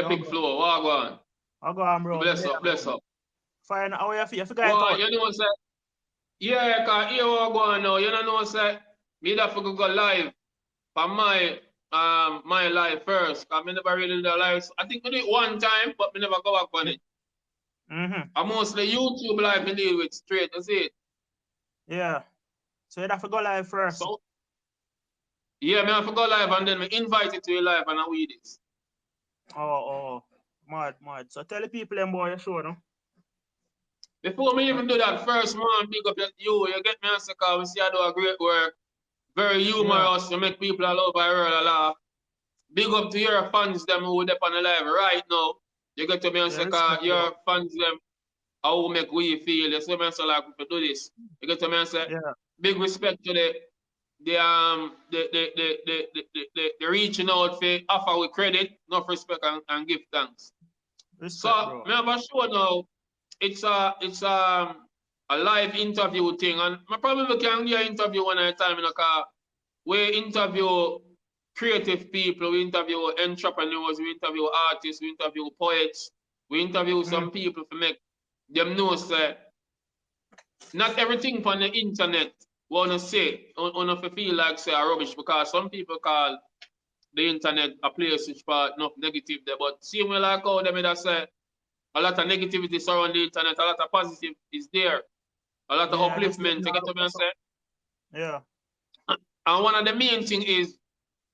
Epic Flow, what go on? I go on, bro. Bless up, bless up. Fine, how you feel? You forgot it Well, out. you know, say, yeah, cause here what go on now. You know, say, me that for go live for my live first. Cause me never really do live. I think we do it one time, but me never go back on it. I mostly YouTube live me deal with straight. That's it. Yeah. So you have to go live first. So yeah, me have to go live and then me invite it to you live and I read it. Oh, mad. So tell the people them boy you show no. Before me even do that, first man, big up you. You get me answer cause we see I do a great work. Very humorous, you make people all over the world laugh. Big up to your fans them who are on the live right now. You get to me and say, your fans them how make we feel. You see me and say like if you do this. You get to me and say, big respect to the reaching out for offer with credit, enough respect and give thanks. Respect, so bro. me have a show now. It's a live interview thing, and I probably can get an interview one at a time in a car. We interview creative people, we interview entrepreneurs, we interview artists, we interview poets, we interview some people to make them know say not everything on the internet wanna say on feel like say rubbish because some people call the internet a place which part enough negative there, but see me like how them that say a lot of negativity surround the internet, a lot of positive is there, a lot of upliftment. You get what I'm saying? Yeah. And one of the main thing is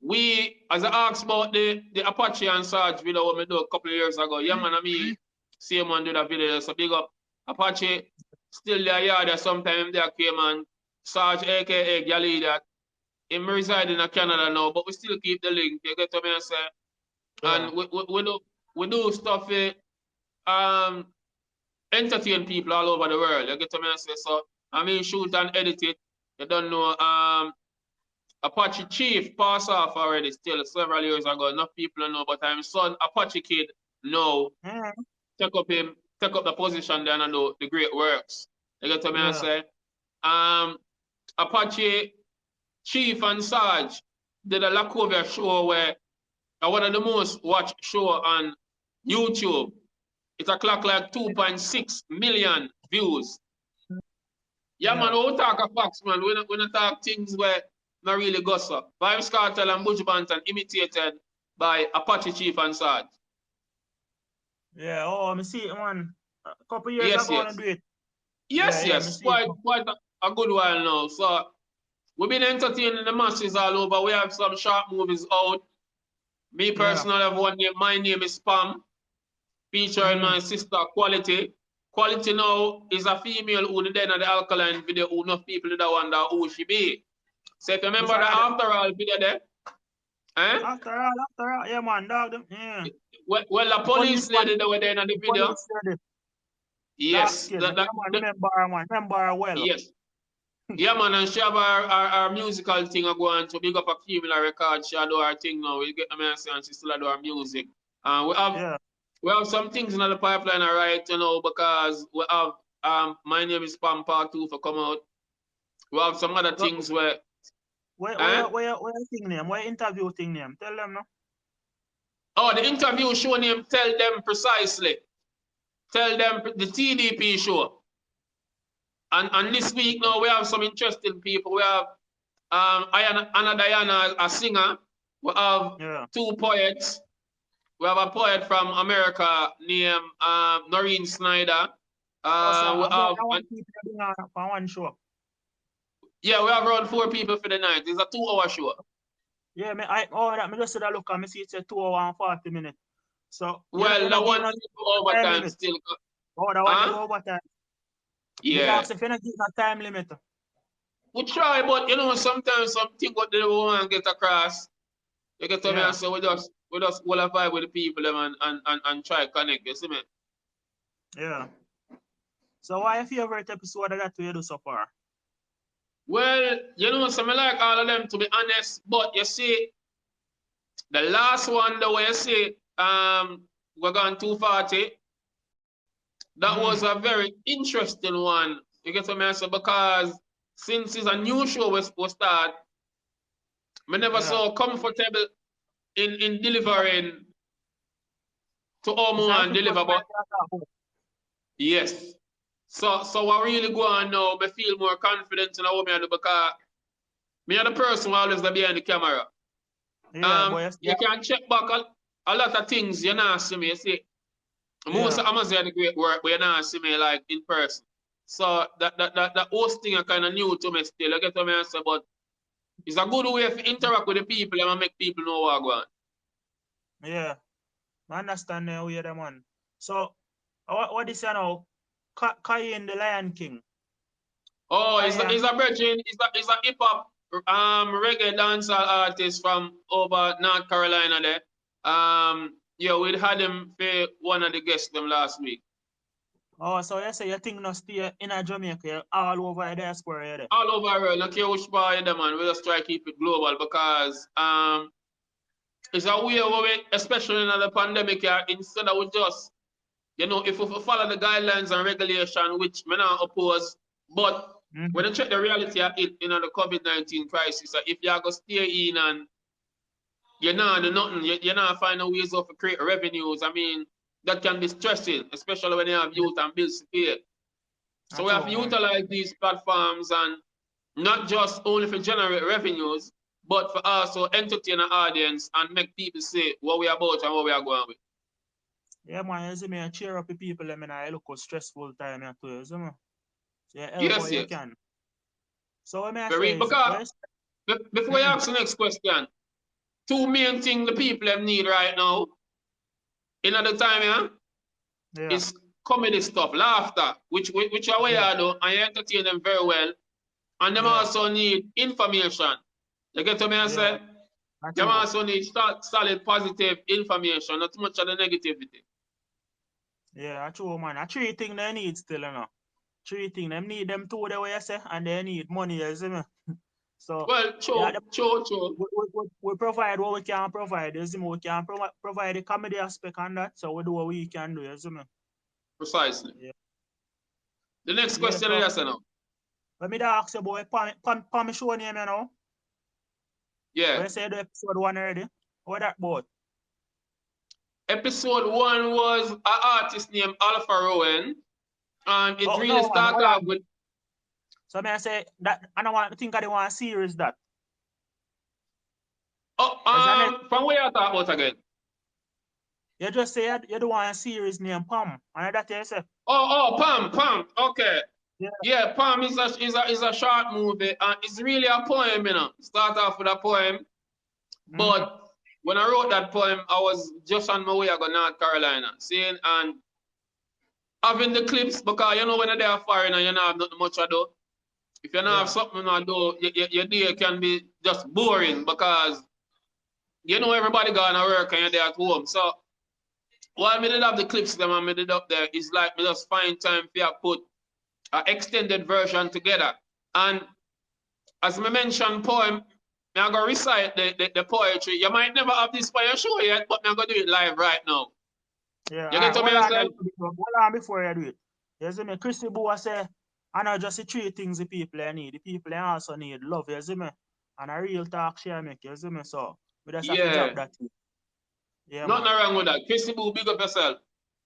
we, as I asked about the Apache and Sarge video what we do a couple of years ago, yeah man, and me, same man do that video, so big up Apache, still there, yeah, there sometime there came and Sarge, aka Gally, that him reside in Canada now, but we still keep the link, you get what I'm saying? And we do stuff entertain people all over the world, you get what I'm saying? So, I mean, shoot and edit it, you don't know, Apache Chief passed off already still several years ago. Enough people know, but I'm son Apache Kid now take up the position there and do the great works. You get what I say? Apache Chief and Sarge did a Lacovia show where one of the most watched show on YouTube. It a clock like 2.6 million views. Yeah, man, we talk a facts, man. We don't talk things where not really gossip. Vibes Cartel and Bush Banton imitated by Apache Chief and Sarge. Yeah, I see it, man. A couple years ago, I do it. Yes. Quite a good while now. So we've been entertaining the masses all over. We have some short movies out. Me personally have one name. My name is Spam, featuring my sister Quali-tee. Quali-tee now is a female who did the alkaline video who enough people did wonder who she be. So if you remember the After All video there, After all, yeah man, dog them. Yeah. Well, the police lady that were there in the video. Yes. Remember her well. Yes. Yeah man, and she have our musical thing going to big up a female record. She do her thing now. We get the message and she still do her music. We have some things in the pipeline right because we have My Name is Pam Part 2 for come out. We have some other things where Where thing name? Where interview thing name? Tell them no. Oh, the interview show name, tell them precisely. Tell them the TDP show. And this week now we have some interesting people. We have Anna Diana, a singer. We have two poets. We have a poet from America named Noreen Snyder. One show. Yeah, we have around 4 people for the night. It's a 2-hour show. Yeah, I just said I look and see it's a 2 hours and 40 minutes. So that one overtime still. Oh, that one overtime. Yeah. If you not give a time limit. We try, but sometimes something what they want to get across. You get to me and say we just qualify with the people them and try connect, you see me? Yeah. So why your favorite episode of that you do so far? Well, so I like all of them to be honest, but you see, the last one the way you see, we're going 240. That was a very interesting one. You get what I mean? Because since it's a new show we start, I never so comfortable in delivering to how more and deliver, but yes. So what really go on now, I feel more confident in what I do because me are the person who always behind the camera. Yeah, boy. You can check back a lot of things you not see me. You see, most of Amaziyah the great work, but you not see me like in person. So that hosting is kind of new to me still. You get what I say, but it's a good way to interact with the people and make people know what going on. Yeah, I understand now, yeah, man. So, what is now? Kayin the Lion King. Oh, he's a virgin. He's a hip hop reggae dancehall artist from over North Carolina there. Yeah, we had him for one of the guests them last week. Oh, so you say you think no stay in a Jamaica, all over the diaspora there? All over the world, no care which part of them, man. We just try to keep it global because it's a way where we, especially in the pandemic, instead of we just, if we follow the guidelines and regulation, which me not oppose, but when you check the reality of it, the COVID-19 crisis, if you are going to stay in and you're not do nothing, you're not finding ways of create revenues, I mean, that can be stressing, especially when you have youth and bills to pay. So we have to utilize these platforms and not just only for generate revenues, but for also entertain an audience and make people say what we are about and what we are going with. Yeah, man, you see me cheer up the people, I mean, I look a stressful time here too, you see me? So you help Yes, what yes. you can. So what I Very, say is, because before you ask the next question, two main things the people have need right now, in the time, is comedy stuff, laughter, which are way I do, and you entertain them very well. And them also need information. You get what I say? Them also need solid positive information, not too much of the negativity. Yeah, true, man. I three things they need still, you know. Three things. Them need them two the way you say, and they need money, you see me? So, well, true. We provide what we can provide, you see me? We can provide the comedy aspect on that, so we do what we can do, you see me? Precisely. Yeah. The next question is yes or no? Let me ask you about Pam show name, you know? Yeah. We say the episode 1 already. What that about? Episode 1 was an artist named Alpha Rowan, and it really no, started off with. So I say that I don't want to think I don't want a series that. From where you talk about again? You just say you don't want a series named Pam, and that you say. Pam. Okay. Yeah, Pam is a short movie, and it's really a poem, Start off with a poem, but when I wrote that poem, I was just on my way to go North Carolina, seeing and having the clips because when they're foreign and you don't have nothing much to do. If you don't have something to do, your day can be just boring because everybody gonna work and you're there at home. So while me did have the clips them and me did up there, it's like me just find time for put an extended version together. And as me mentioned poem, I'm gonna recite the poetry. You might never have this for your show yet, but I'm gonna do it live right now. Yeah, you get what I say? Hold on before you do it. You see me, Chrissy Boo say, I know just the three things the people need. The people also need love, you see me? And a real talk share make, you see me? So we just have to drop that. Yeah, nothing wrong with that. Chrissy Boo, big up yourself.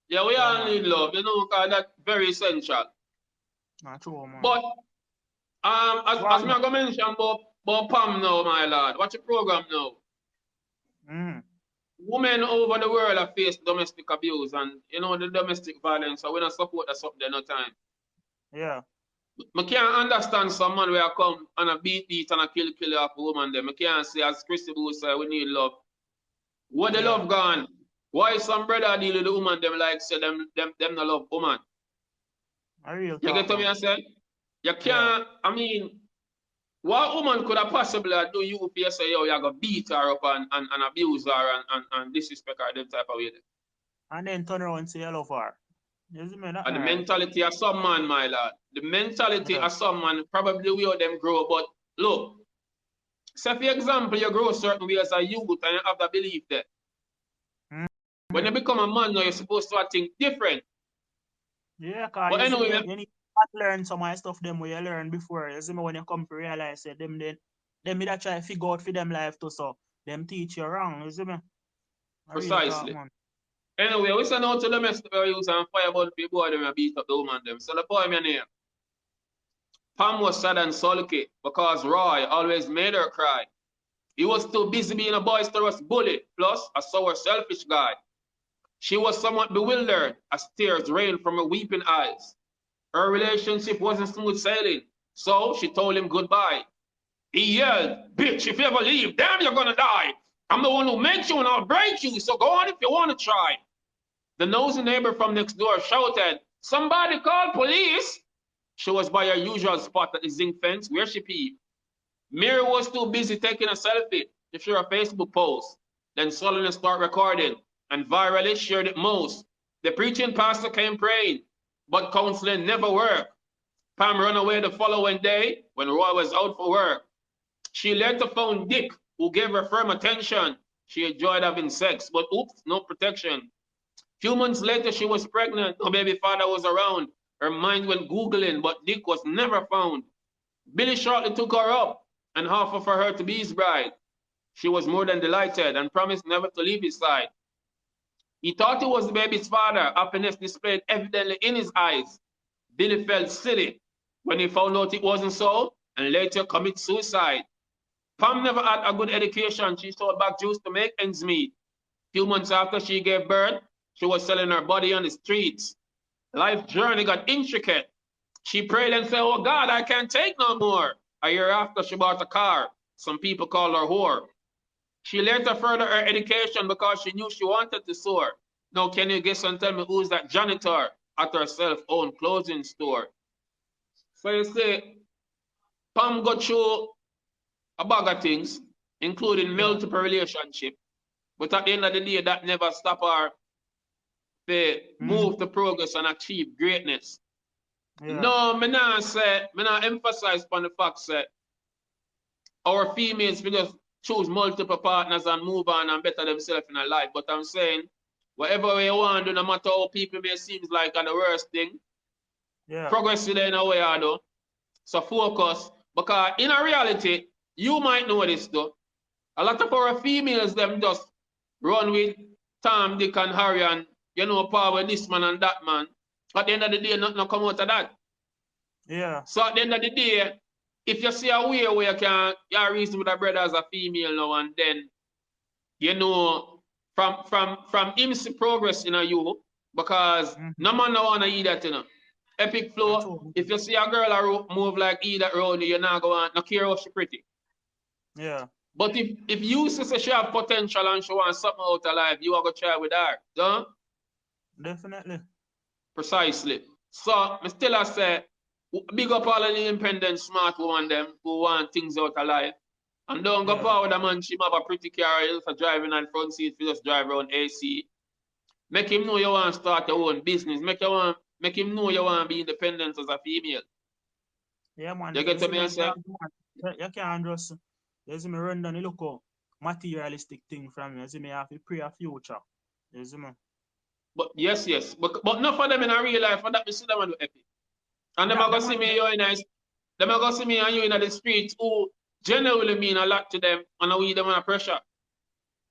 Yeah, we all need love, because that's very essential. True, man. But as me gonna mention about Pam now, my lord, watch the program now. Women over the world have faced domestic abuse and the domestic violence, so we don't support that up there no time. Yeah. I can't understand someone where I come and a beat and a kill off a woman there. I can't say, as Christy Boo said, we need love. Where the love gone? Why some brother deal with the woman them like say them no love woman? You get what I say? You can't, I mean, what woman could have possibly do you if you say, yo, you're going to beat her up and abuse her and disrespect her, them type of way? And then turn around and say you love her. And the mentality of some man, my lad. The mentality of some man, probably where them grow. But look, say for example, you grow certain way as a youth and you have that belief there. When you become a man now, you're supposed to think different. Yeah, because but anyway, you need to learn some of the stuff them where you learn before. You see me when you come to realize that them that try to figure out for them life too, so them teach you wrong, you see me? Precisely. Anyway, we send out to domestic use and fireball people boy them and beat up the woman them. So the poem in here. Pam was sad and sulky because Roy always made her cry. He was too busy being a boisterous bully, plus a sour, selfish guy. She was somewhat bewildered as tears rained from her weeping eyes. Her relationship wasn't smooth sailing, so she told him goodbye. He yelled, "Bitch, if you ever leave, damn, you're gonna die. I'm the one who makes you and I'll break you, so go on if you want to try." The nosy neighbor from next door shouted, "Somebody call police!" She was by her usual spot at the zinc fence where she peeped. Mary was too busy taking a selfie to share a Facebook post, then suddenly start recording and virally shared it most. The preaching pastor came praying, but counseling never worked. Pam ran away the following day when Roy was out for work. She later found Dick, who gave her firm attention. She enjoyed having sex, but oops, no protection. Few months later, she was pregnant. No baby father was around. Her mind went Googling, but Dick was never found. Billy shortly took her up and offered for her to be his bride. She was more than delighted and promised never to leave his side. He thought he was the baby's father, happiness displayed evidently in his eyes. Billy felt silly when he found out it wasn't so and later committed suicide. Pam never had a good education. She sold back juice to make ends meet. Few months after she gave birth, she was selling her body on the streets. Life journey got intricate. She prayed and said, "Oh God, I can't take no more." A year after, she bought a car. Some people called her whore. She later furthered her education because she knew she wanted to soar. Now, can you guess and tell me who's that janitor at her self-owned clothing store? So you see, Pam got through a bag of things, including multiple relationships. But at the end of the day, that never stopped her to move to progress and achieve greatness. Yeah. No, me not emphasize on the fact that our females we just choose multiple partners and move on and better themselves in their life. But I'm saying, whatever we want to do, no matter how people may seem like are the worst thing, progress is in a way, I do. So focus, because in a reality, you might know this though. A lot of our females, them just run with Tom, Dick, and Harry, and you know, power with this man and that man. At the end of the day, nothing come out of that. Yeah. So at the end of the day, if you see a way where you reason with a brother as a female now and then, you know, from him see progress in you, because no man no wanna eat that, you know. Epic flow, if you see a girl move like eat that round, you're not going to care how she pretty. Yeah. But if you see she have potential and she wants something out of life, you are gonna try with her. Don't? Definitely. Precisely. So I still I say big up all of the independent smart woman them who want things out of life. And don't go forward a man, she have a pretty car, you for driving on the front seat, you just drive around AC. Make him know you want to start your own business. Make him know you want to be independent as a female. Yeah, man. You get to me and say? You can't just, you see me run down, you look at materialistic thing from you. You see me have to pray a future. You see me? But yes. But not for them in a real life, for that we see them and do epic. And them are gonna see me you in nice. Them are gonna see me and you in the streets who generally mean a lot to them and we them under pressure.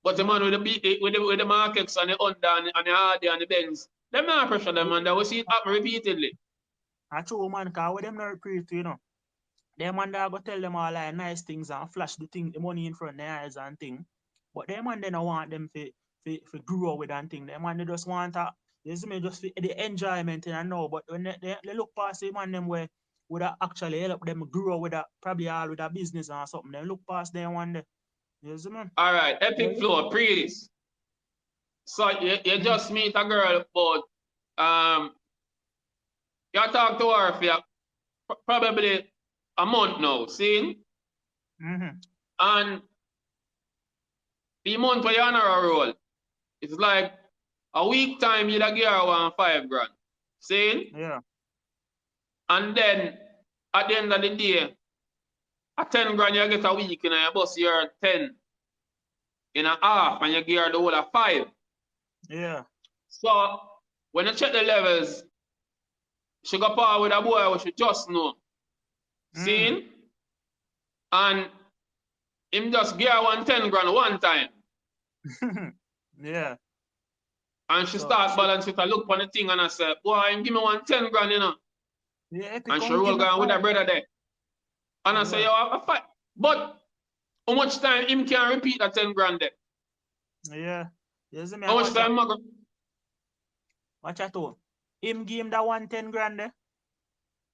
But the man with the markets and the Honda and the Hardy and the Benz, them not pressure them and we see it happen repeatedly. I true man, cause what them not pray to, you know. Them man that go tell them all like nice things and flash the money in front of their eyes and thing. But them man they don't want them to grow with and thing. Them man they just want you see me just the enjoyment and know. But when they look past the man them where would actually help them grow with a probably all with a business or something. They look past them one day. You see me? Alright, epic flow, pre this. So you just meet a girl but you talk to her for probably a month now, see? And the month where you're on her roll, it's like a week time you'd give her 1 $5,000. See? Yeah. And then at the end of the day, a 10 grand you get a week and you bust your 10 in a half and you give her the whole of 5. Yeah. So when you check the levels, she got power with a boy which she just know. See? And him just give her 10 grand one time. Yeah. And she start balance it, I look on the thing and I say, boy, him give me 10 grand, you know. Yeah, Epic And she roll down with her brother there. And I say, yo, I fight. But how much time him can repeat that 10 grand there? Yeah. You see me? How much time, Mago? Watch out, too. Him give him that 110 grand there.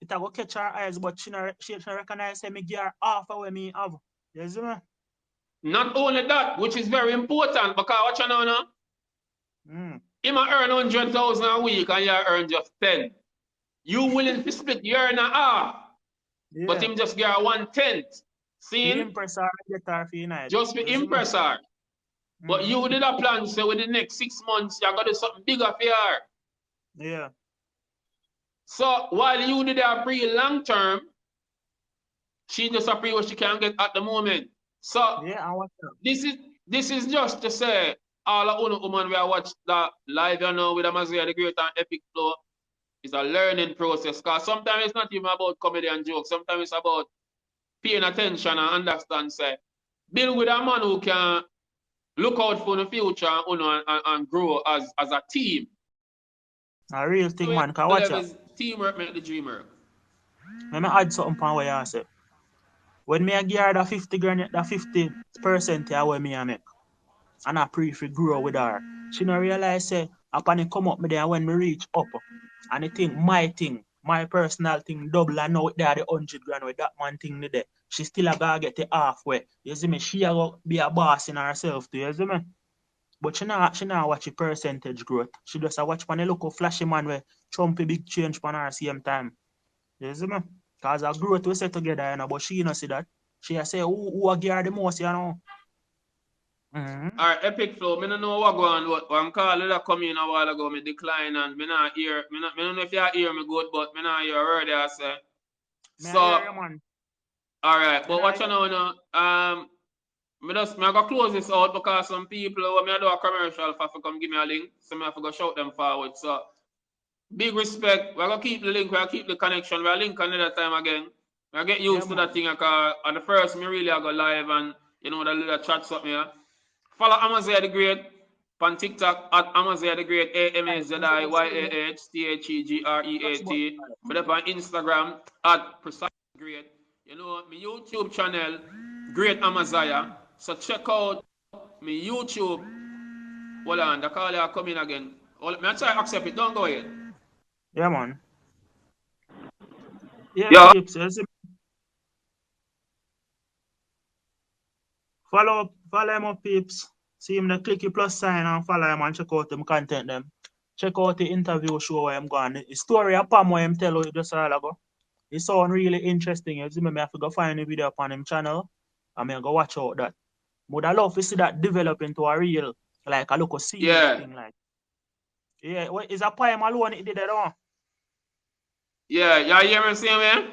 It a go catch her eyes, but she recognize me give her half of what me have. You see me? Not only that, which is very important, because watch out now. Him earn 100,000 a week and you earn just 10. You willing to split your earn a half, but him just get 1/10. See? Impress her get her for night. Just to impress her. But you did a plan, so with the next 6 months, you're going to do something bigger for her. Yeah. So while you did a pre long term, she just a pre what she can get at the moment. So yeah, this is just to say, all the women we watch that live, you know, with Amaziyah the Great and EpicFlows, it's a learning process. Because sometimes it's not even about comedy and jokes. Sometimes it's about paying attention and understand, say, build with a man who can look out for the future and grow as a team. A real thing, man. Can watch out. Teamwork make the dream work. Let me add something on what you say. When me I give her that 50 grand, that 50% of what me I make, and I pray for grow with her, she no realize say upon it come up me there when me reach up, and the thing, my personal thing double and now there the 100 grand with that man thing there. She still a gotta get it halfway. You see me? She a go be a boss in herself too, you see me? But she not watch the percentage growth. She just a watch pan a look of flashy man where Trumpy big change pan her same time. You see me? Cause her growth we set together, you know, but she not see that. She a say who a give her the most, you know. Alright, EpicFlows, I don't know what going on, but I'm calling that come in a while ago, me decline and me not hear, I don't know if you hear me good, but me not hear a word I say. So, alright, but what you know now, I go close this out because some people when me do a commercial have to come give me a link, so me have to go shout them forward. So, big respect, we're going to keep the link, we'll keep the connection, we'll link another time again. I get used to that thing, because at the first, me really I go live and, you know, that little chat something here. Follow Amaziyah the Great on TikTok at Amaziyah the Great, AMAZIYAHTHEGREAT. But up on Instagram at Precise Great. You know, my YouTube channel, Great Amaziyah. So check out my YouTube. Hold on, the call are coming again. Hold, me try to accept it, don't go ahead. Yeah, man. Yeah, Pips. Follow him up, Pips. See him the click the plus sign and follow him and check out them content them. Check out the interview show where I'm going. The story of Pam where him tell you just a while ago. It sound really interesting. You see me, I have to go find a video upon him channel and I go watch out that. But I love to see that develop into a real, like a local serious thing like. Yeah, what is a poem alone it did that on? Yeah, you hear me saying, man?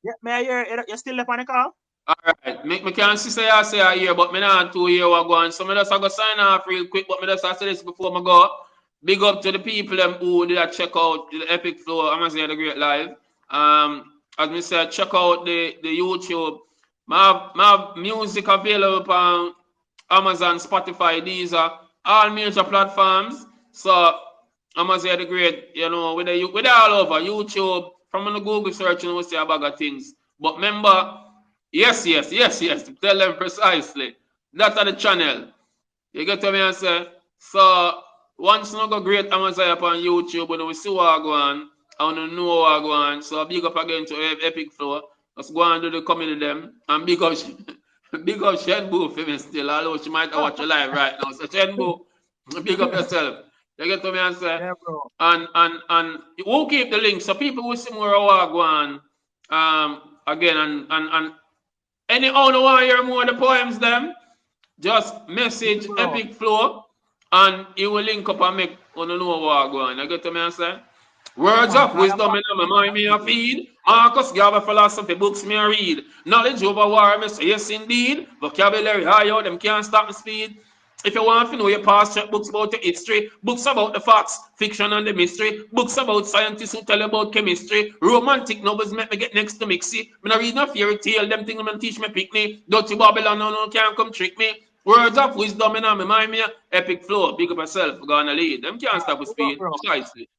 Yeah, may I hear you still left on the call? Alright, me can't see say I say I hear, but me not to hear what going. So me just go sign off real quick, but me just say this before me go. Big up to the people them who did check out the EpicFlows, Amaziyah the Great Live. As me said, check out the YouTube. My music available on Amazon, Spotify, these are all major platforms. So Amaziyah the Great, you know, with all over YouTube, from on the Google search, you know, we see a bag of things. But remember, yes, tell them precisely. That's the channel. You get what I say? So once you go Great Amaziyah upon YouTube, when we see what go on, and we know what go on. So big up again to EpicFlows. Let's go and do the comedy them. And big up Shenbu for me still, although she might watch a live right now. So Shenbu, big up yourself. You get what I say? Yeah, bro. And we'll keep the link so people will see more of what go on. Again, and any owner want to hear more of the poems them, just message EpicFlows and it will link up and make you know what go on. You get what I say? Words of wisdom in my mind me a feed. Marcus Garvey philosophy books me a read. Knowledge over war me say yes indeed. Vocabulary high out them can't stop me speed. If you want to know your past, check books about the history, books about the facts, fiction and the mystery, books about scientists who tell about chemistry, romantic novels make me get next to mixy. Me not read no fairy tale, them things them teach me picnic. Dirty Babylon no can't come trick me. Words of wisdom in my mind, me epic flow, big up yourself, gonna lead. Them can't stop with speed, precisely.